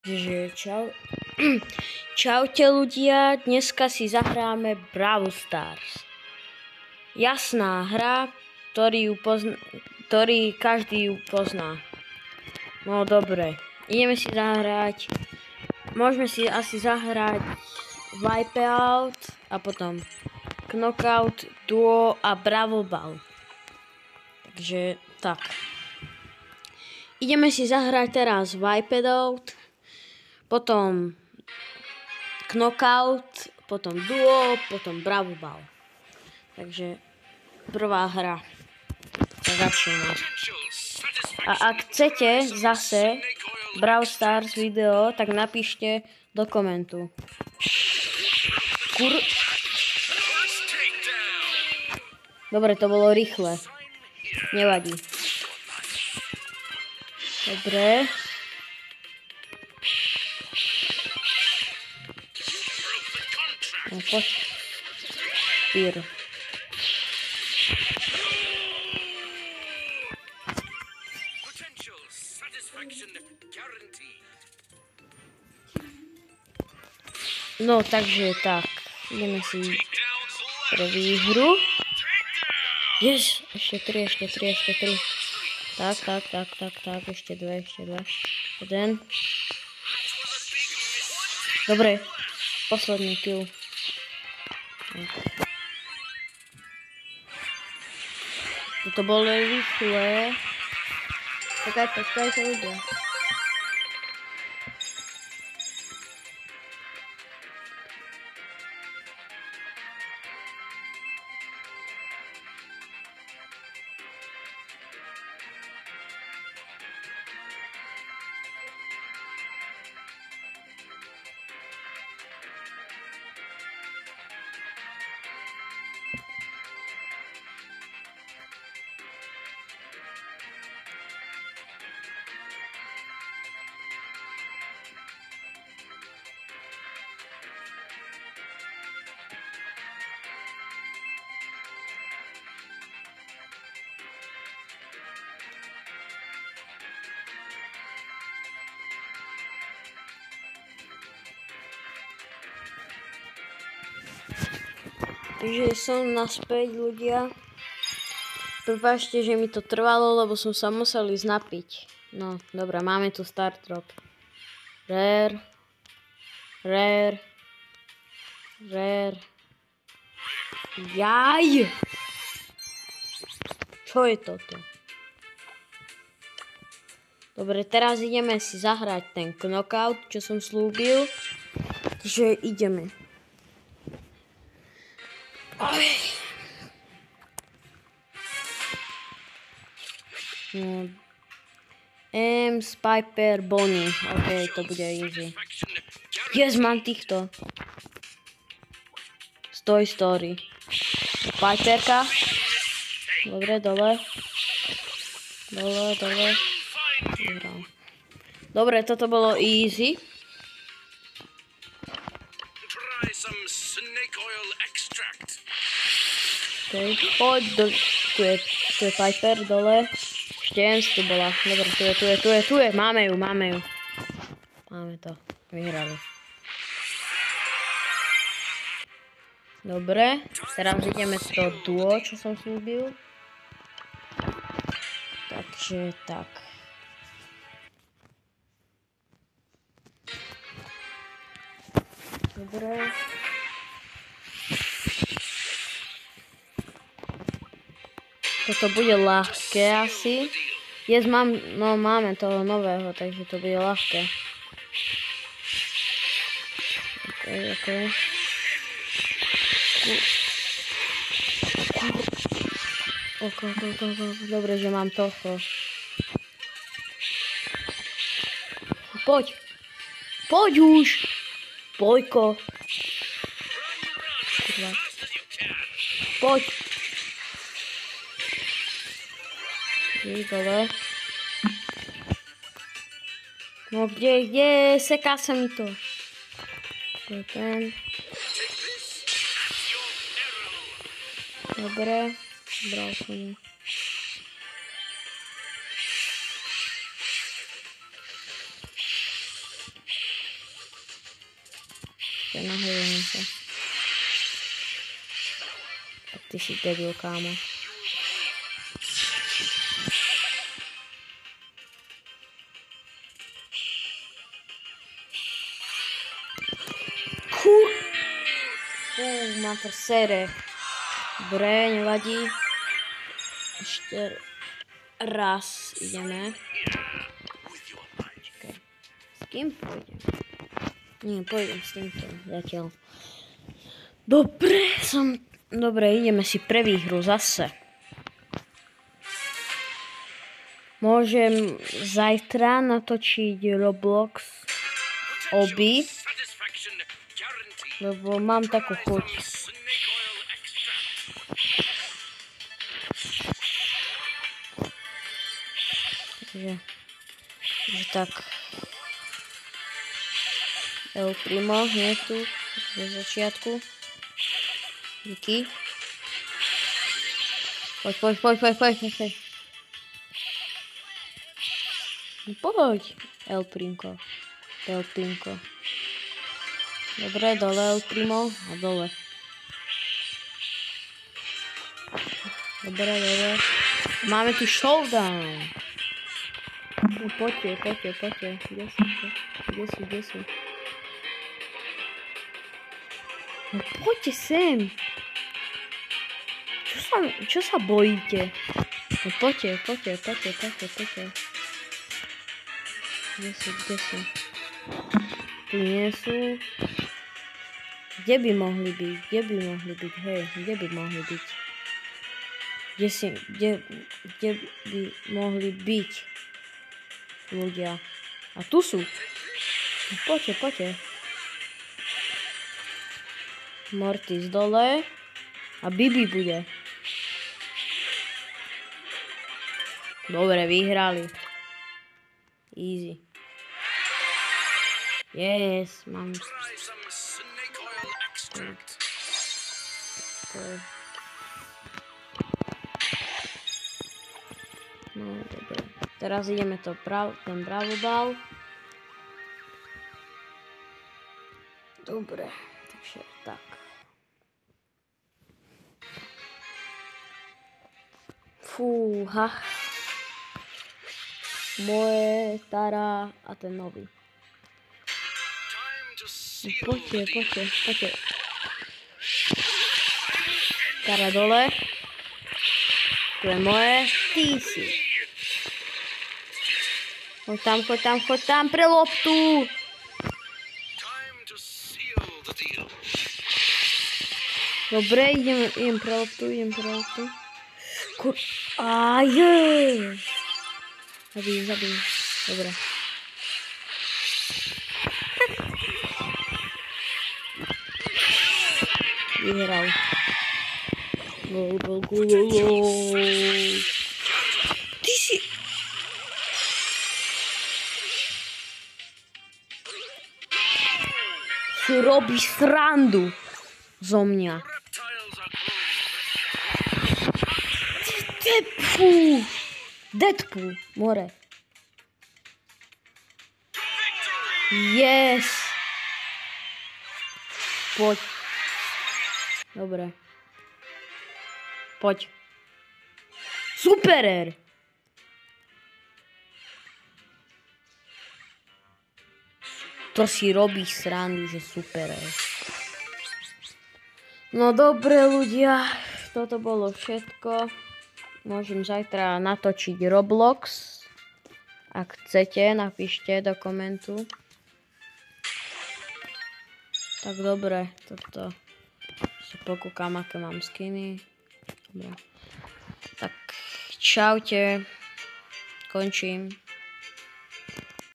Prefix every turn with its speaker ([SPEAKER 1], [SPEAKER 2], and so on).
[SPEAKER 1] Takže čau. Čaute ľudia, dneska si zahráme Brawl Stars. Jasná hra, ktorý každý ju pozná. No dobre, ideme si zahrať. Môžeme si asi zahrať Wipeout a potom Knockout, Duo a Brawl Ball. Takže tak. Ideme si zahrať teraz Wipeout, potom Knockout, potom Duo, potom Brawl Ball. Takže prvá hra. Začneme. A ak chcete zase Brawl Stars video, tak napíšte do komentu. Dobre, to bolo rýchle. Nevadí. Dobre. No poď. Pír. No takže tak. Ideme si prvý hru. Yes, ešte tri. Tak, ešte dve. Jeden. Dobre, posledný kill. Toto bolo rýchle. Počkajte ľudia. Takže som naspäť, ľudia. Prepáčte, že mi to trvalo, lebo som sa musel ísť napiť. No, dobré, máme tu start drop. Rare. Jaj! Čo je toto? Dobre, teraz ideme si zahrať ten knockout, čo som slúbil. Takže ideme. No. Piper, Bonnie. OK, to bude easy. Yes, mám týchto. Toy Story. Piperka. Dobre, dole. Dobre, toto bolo easy. Okay. Poď, tu je Piper dole. Ešte tu bola. Dobre, tu je. Máme ju. Máme to. Vyhrali. Dobre, teraz ideme z toho duo, čo som slúbil. Takže tak. Dobre. Toto bude ľahké asi. Máme toho nového, takže to bude ľahké. OK. Dobre, že mám toho. Poď už. Poďko. Poď. Dole. No kde? Seká sa mi to. To je ten. Dobre. Bral som. Počkaj, nahorujem sa. Tak ty si debil, kámo. Má to sere. Dobre, nevadí. Ešte raz ideme. Čakaj. S kým pôjdem? Nie, pôjdem s týmto zatiaľ. Dobre, ideme si pre výhru zase. Môžem zajtra natočiť Roblox obi. Lebo mám takú chuť. Takže tak. El Primo je tu zo začiatku. Díky. Poď. Poď, El Primko. Dobre, dole El Primo a dole. Dobre. Máme tu showdown. No, poďte. Kde sú? No poďte sem. Čo sa bojíte? No poďte. Kde sú? Tu nie sú. Kde by mohli byť? Hej, kde by mohli byť? Kde by mohli byť ľudia? A tu sú. Poďte. Mortis dole. A Bibi bude. Dobre, vyhrali. Easy. Yes, mám. No, dobre. Teraz ideme ten Bravobal. Dobre, takže tak. Fúha. Moje, Tara a ten nový. Poďte. Tara dole. Tu je moje. Ty si. Choď tam pre loptu. Dobre, idem pre loptu. Je. Zabij. Dobre. Vyhral. Gol. Ty si... Si robíš srandu zo mňa. Deadpool, more. Yes. Poď. Dobre. Poď. Superer. To si robíš srandu, že superer. No dobre ľudia, toto bolo všetko. Môžem zajtra natočiť Roblox. Ak chcete, napíšte do komentu. Tak dobre, toto si pokúkam, aké mám skiny. Dobre. Tak čaute, končím.